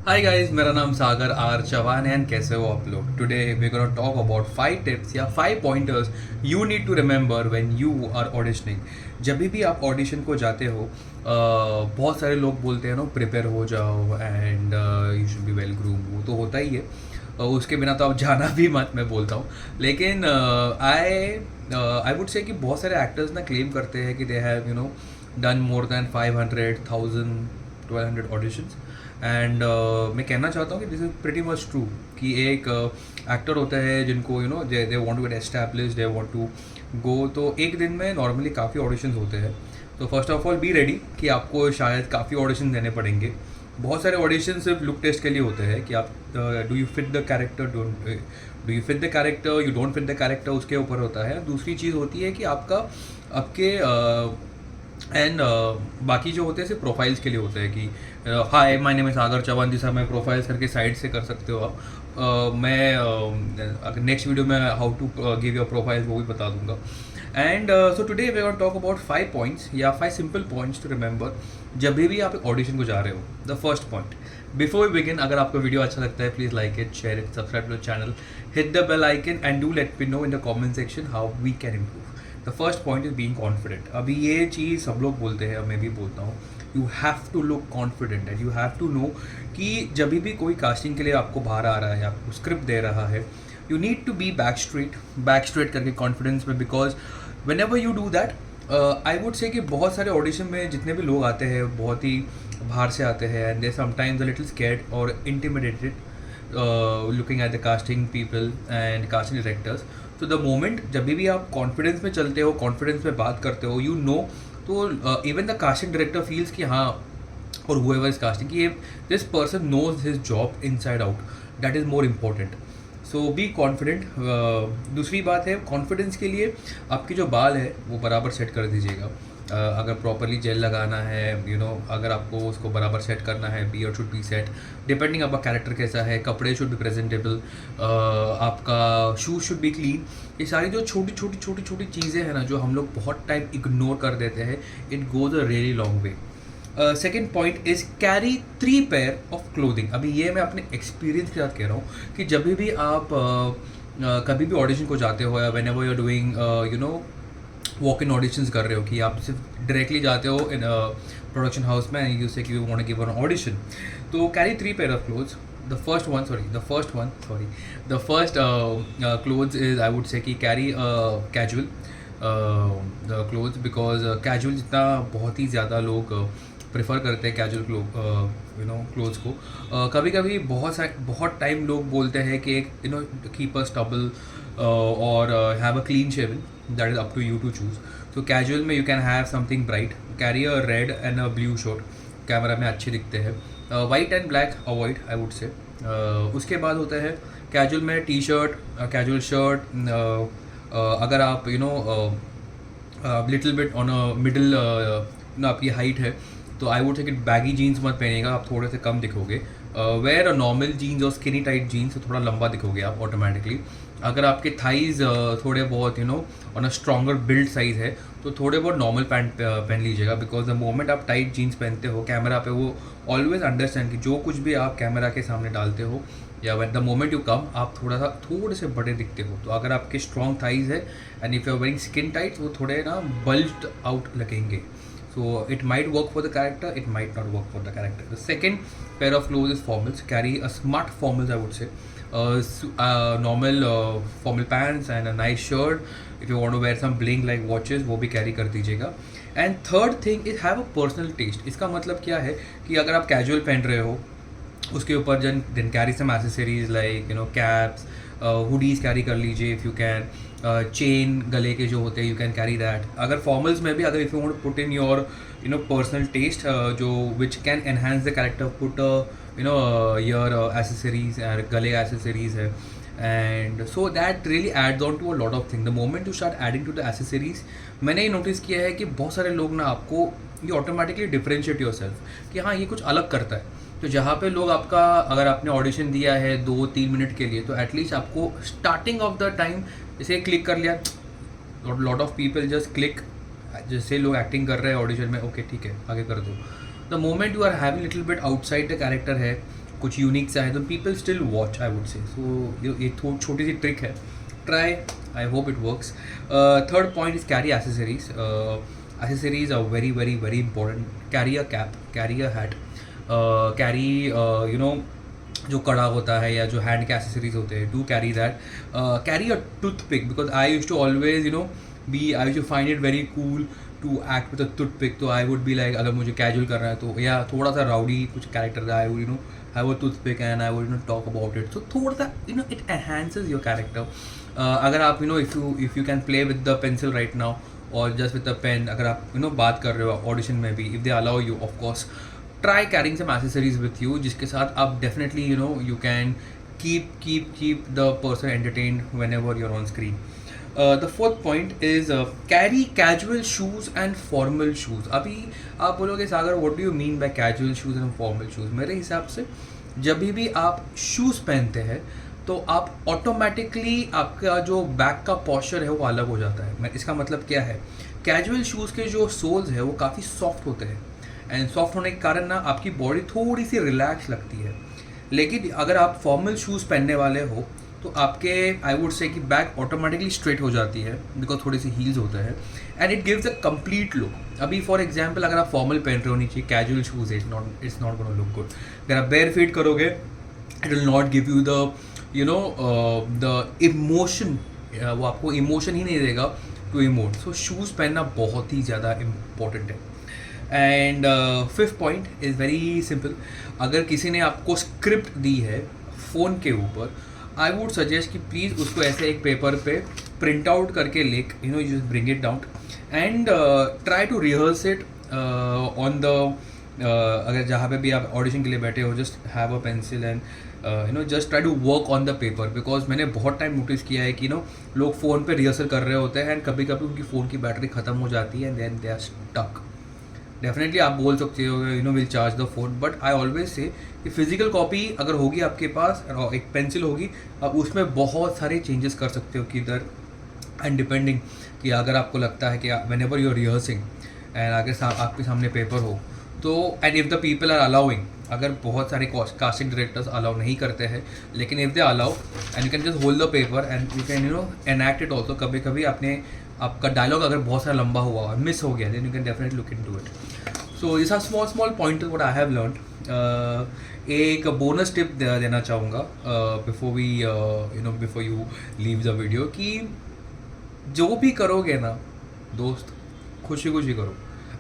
Hi guys, मेरा नाम सागर are Chauhan है एंड कैसे हो आप लोग। Today we gonna talk about 5 tips या 5 pointers you need to remember when you are auditioning. जब भी आप ऑडिशन को जाते हो, बहुत सारे लोग बोलते हैं ना, प्रिपेयर हो जाओ and you should be well groom. वो तो होता ही है, उसके बिना तो आप जाना भी मत, मैं बोलता हूँ। लेकिन आई वुड से कि बहुत सारे एक्टर्स ना क्लेम करते हैं कि they have done more than 500, 1000, 1200 auditions. And मैं कहना चाहता हूँ कि this is pretty much true कि एक एक्टर होता है जिनको they want to get establish, they want to go, तो एक दिन में नॉर्मली काफ़ी ऑडिशंस होते हैं। तो first of all be ready कि आपको शायद काफ़ी ऑडिशन देने पड़ेंगे। बहुत सारे ऑडिशन सिर्फ लुक टेस्ट के लिए होते हैं कि आप do you fit the character, do you fit the character, you don't fit the character, उसके ऊपर होता है। दूसरी चीज़ होती है कि आपके एंड बाकी जो होते हैं सिर्फ प्रोफाइल्स के लिए होते हैं कि हाय माय नेम इज सागर चौहान, जिस मैं प्रोफाइल्स करके साइड से कर सकते हो आप। मैं अगर नेक्स्ट वीडियो में how to give your profile वो भी बता दूंगा। And so today we gonna talk about 5 points या 5 सिंपल पॉइंट्स टू रिमेंबर जब भी आप ऑडिशन को जा रहे हो। The first point, before we begin, अगर आपको वीडियो अच्छा लगता है please like it, share it, subscribe to the channel, hit the bell icon and do let me know in the comment section how we can improve. The first point is being confident. अभी ये चीज़ सब लोग बोलते हैं, मैं भी बोलता हूँ, you have to look confident and you have to know कि जब भी कोई कास्टिंग के लिए आपको बाहर आ रहा है, आपको स्क्रिप्ट दे रहा है, you need to be back straight करके कॉन्फिडेंस में। Because whenever you do that, I would say कि बहुत सारे ऑडिशन में जितने भी लोग आते हैं बहुत ही बाहर से आते हैं and they sometimes a little scared और intimidated looking at the casting people and casting directors. तो द मोमेंट जब भी आप कॉन्फिडेंस में चलते हो, कॉन्फिडेंस में बात करते हो, यू नो, तो even the casting director feels कि हाँ, और हुएवर इज कास्टिंग, कि this person knows his job inside out. That is more important. So be confident. दूसरी बात है, कॉन्फिडेंस के लिए आपके जो बाल है वो बराबर सेट कर दीजिएगा। अगर प्रॉपरली जेल लगाना है, अगर आपको उसको बराबर सेट करना है, beard should be set, depending आपका कैरेक्टर कैसा है, कपड़े शुड बी प्रेजेंटेबल, आपका शूज शुड बी क्लीन। ये सारी जो छोटी छोटी छोटी छोटी चीज़ें हैं ना, जो हम लोग बहुत टाइम इग्नोर कर देते हैं, it goes a really long way. Second point is carry 3 pair of clothing. अभी ये मैं अपने एक्सपीरियंस के साथ कह रहा हूँ कि जब भी आप कभी भी ऑडिशन को जाते हो या whenever you are doing walk in auditions कर रहे हो, कि आप सिर्फ डायरेक्टली जाते हो इन प्रोडक्शन हाउस में एंड यू से कि you want to give an audition, तो carry 3 pair of clothes. The first clothes is, I would say, कि carry casual clothes, because casual जितना बहुत ही ज़्यादा लोग प्रेफर करते हैं कैजुअल क्लोथ्स को। कभी कभी बहुत टाइम लोग बोलते हैं कि एक कीप अ स्टबल और have a clean shaven, that is up to you to choose. तो कैजुअल में you can have something bright, carry a red and a blue shirt, camera में अच्छे दिखते हैं। White and black avoid, I would say. उसके बाद होता है कैजुअल में टी शर्ट, कैजुअल शर्ट। अगर आप little bit on a middle आपकी हाइट है, तो आई वुड से कि बैगी जीन्स मत पहनेगा, आप थोड़े से कम दिखोगे। वेयर अ नॉर्मल जीन्स और स्किनी टाइट जीन्स, तो थोड़ा लंबा दिखोगे आप ऑटोमेटिकली। अगर आपके थाइज थोड़े बहुत on a stronger build size है, तो थोड़े बहुत नॉर्मल पैंट पहन लीजिएगा। बिकॉज द मोमेंट आप टाइट जीन्स पहनते हो कैमरा पे, वो ऑलवेज अंडरस्टैंड कि जो कुछ भी आप कैमरा के सामने डालते हो या द मोमेंट यू कम, आप थोड़े से बड़े दिखते हो। तो अगर आपके स्ट्रॉन्ग थाइज है and if you are wearing skin tight, वो थोड़े ना बल्ज्ड आउट लगेंगे। So it might work for the character, it might not work for the character. The second pair of clothes is formals. Carry a smart formals, I would say. Normal formal pants and a nice shirt. If you want to wear some bling like watches, वो भी carry कर दीजिएगा. And third thing is have a personal taste. इसका मतलब क्या है कि अगर आप casual पहन रहे हो, उसके ऊपर then carry some accessories like caps, hoodies carry कर लीजिए इफ़ यू कैन, चेन गले के जो होते हैं यू कैन कैरी दैट। अगर फॉर्मल्स में भी अगर if you want to put in your personal taste जो which can enhance the character, put your accessories, गले एसेसरीज है, and so that really adds on to a lot of thing. The moment you start adding to the accessories, मैंने ये notice किया है कि बहुत सारे लोग ना आपको ये ऑटोमेटिकली डिफ्रेंशिएट योर सेल्फ कि हाँ ये कुछ अलग करता है। तो जहाँ पे लोग आपका, अगर आपने ऑडिशन दिया है 2-3 मिनट के लिए, तो एटलीस्ट आपको स्टार्टिंग ऑफ द टाइम जैसे क्लिक कर लिया, lot of people just click, जैसे लोग एक्टिंग कर रहे हैं ऑडिशन में, ओके ठीक है आगे कर दो। The moment you are having little bit outside the character है, कुछ यूनिक सा है तो people still watch, I would say. So ये छोटी सी ट्रिक है, try, I hope it works. Third point is carry accessories. Accessories are very very very important. Carry a cap, carry a hat, carry जो कड़ा होता है या जो हैंड के एसेसरीज होते हैं, do carry that. Carry a toothpick, because I use to always I use to find it very cool to act with a toothpick. तो आई वुड बी लाइक, अगर मुझे कैजुअल करना है तो या थोड़ा सा राउडी कुछ कैरेक्टर है, I would have a toothpick and I would talk about it. So थोड़ा सा इट एनहांसेस योर कैरेक्टर. अगर आप if you can play with the pencil right now और जस्ट विद द पेन, अगर आप बात कर रहे हो ऑडिशन में भी, if they allow you, of course try carrying some accessories with you, जिसके साथ आप definitely you can keep the person entertained whenever you're on screen. The fourth point is carry casual shoes and formal shoes. अभी आप बोलोगे सागर, what do you mean by casual shoes and formal shoes? मेरे हिसाब से जब भी आप shoes पहनते हैं तो आप ऑटोमेटिकली आपका जो बैक का पॉस्चर है वो अलग हो जाता है. इसका मतलब क्या है, कैजुअल शूज़ के जो सोल्स है वो काफ़ी सॉफ्ट होते हैं एंड सॉफ्ट होने के कारण ना आपकी बॉडी थोड़ी सी रिलैक्स लगती है. लेकिन अगर आप फॉर्मल शूज़ पहनने वाले हो तो आपके आई वुड से कि बैक ऑटोमेटिकली स्ट्रेट हो जाती है, बिकॉज थोड़ी सी हील्स होता है and it gives a complete look. अभी फॉर एग्जांपल अगर आप फॉर्मल पहन रहे हो नीचे casual shoes, it's not gonna look good. अगर आप बेयर फीट करोगे it will not give you the emotion, वो आपको इमोशन ही नहीं देगा टू इमोट. सो शूज़ पहनना बहुत ही ज़्यादा इम्पोर्टेंट है. And fifth point is very simple. अगर किसी ने आपको स्क्रिप्ट दी है फ़ोन के ऊपर, आई वुड सजेस्ट कि प्लीज़ उसको ऐसे एक पेपर पे प्रिंट आउट करके लिख, you just bring it down and try to rehearse it on the, अगर जहाँ पे भी आप ऑडिशन के लिए बैठे हो, just have a pencil and just try to work on the paper. Because मैंने बहुत टाइम नोटिस किया है कि लोग फ़ोन पे रिहर्सल कर रहे होते हैं एंड कभी कभी उनकी फ़ोन की बैटरी ख़त्म हो जाती है and then they are stuck. Definitely आप बोल सकते हो will charge the phone, but I always say कि फिजिकल कॉपी अगर होगी आपके पास और एक पेंसिल होगी, आप उसमें बहुत सारे चेंजेस कर सकते हो किधर एंड डिपेंडिंग कि अगर आपको लगता है कि whenever you are rehearsing and आपके सामने पेपर हो तो, and if the people are allowing, अगर बहुत सारे कास्टिंग डायरेक्टर्स अलाउ नहीं करते हैं, लेकिन if they allow and you can just hold the paper and you can enact it also. कभी कभी आपका डायलॉग अगर बहुत सारा लंबा हुआ और मिस हो गया, then you can definitely look into it. So this are small point what I have learned. एक बोनस टिप देना चाहूँगा before you leave the video, कि जो भी करोगे ना दोस्त, खुशी खुशी करो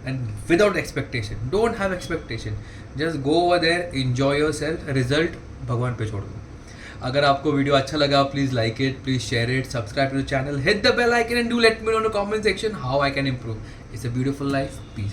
and without expectation. Don't have expectation, just go over there, enjoy your self, result भगवान पे छोड़ दो. अगर आपको वीडियो अच्छा लगा, please like it, please share it, subscribe to the channel, hit the bell icon and do let me know in the comment section how I can improve. It's a beautiful life. Piece.